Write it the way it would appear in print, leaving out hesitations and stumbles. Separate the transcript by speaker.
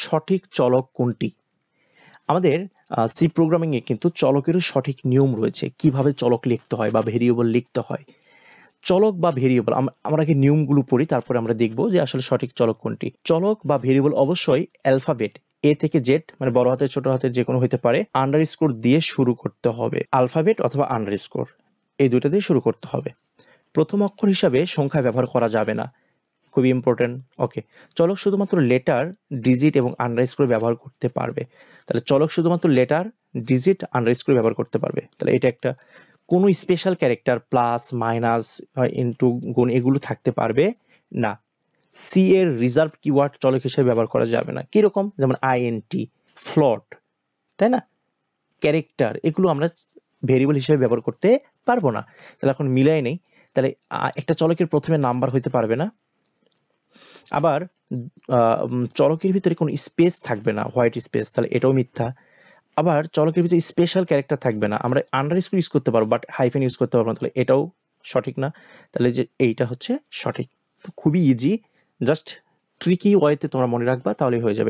Speaker 1: সঠিক চলক কোনটি? আমাদের সি প্রোগ্রামিংয়ে কিন্তু চলকেরও সঠিক নিয়ম রয়েছে, কিভাবে চলক লিখতে হয় বা ভেরিয়েবল লিখতে হয়। চলক বা ভেরিয়েবল আমরা আগে নিয়মগুলো পড়ি, তারপরে আমরা দেখব যে আসলে সঠিক চলক কোনটি। চলক বা ভেরিয়েবল অবশ্যই অ্যালফাবেট এ থেকে জেড, মানে বড় হাতের ছোট হাতের যে কোনো হতে পারে, আন্ডারস্কোর দিয়ে শুরু করতে হবে। আলফাবেট অথবা আন্ডারস্কোর এই দুটো দিয়ে শুরু করতে হবে। প্রথম অক্ষর হিসাবে সংখ্যা ব্যবহার করা যাবে না, খুবই ইম্পর্টেন্ট। ওকে, চলক শুধুমাত্র লেটার, ডিজিট এবং আন্ডারস্কোর ব্যবহার করতে পারবে। তাহলে চলক শুধুমাত্র লেটার, ডিজিট, আন্ডারস্কোর ব্যবহার করতে পারবে। তাহলে এটা একটা, কোনো special character plus minus into গুণ এগুলো থাকতে পারবে না। সি এর রিজার্ভ কিওয়ার্ড চলক হিসেবে ব্যবহার করা যাবে না। কীরকম? যেমন আইএনটি, ফ্লট, তাই না, ক্যারেক্টার, এগুলো আমরা ভেরিয়েবল হিসেবে ব্যবহার করতে পারবো না। তাহলে এখন মিলাই নেই। তাহলে একটা চলকের প্রথমে নাম্বার হইতে পারবে না। আবার চলকের ভিতরে কোনো স্পেস থাকবে না, হোয়াইট স্পেস, তাহলে এটাও মিথ্যা। আবার চলকের ভিতরে স্পেশাল ক্যারেক্টার থাকবে না, আমরা আন্ডারস্কোর ইউজ করতে পারবো বাট হাইফেন ইউজ করতে পারবো না, তাহলে এটাও সঠিক না। তাহলে যে এইটা হচ্ছে সঠিক। খুবই ইজি, জাস্ট ট্রিকি ওয়েতে তোমরা মনে রাখবা, তাহলেই হয়ে যাবে।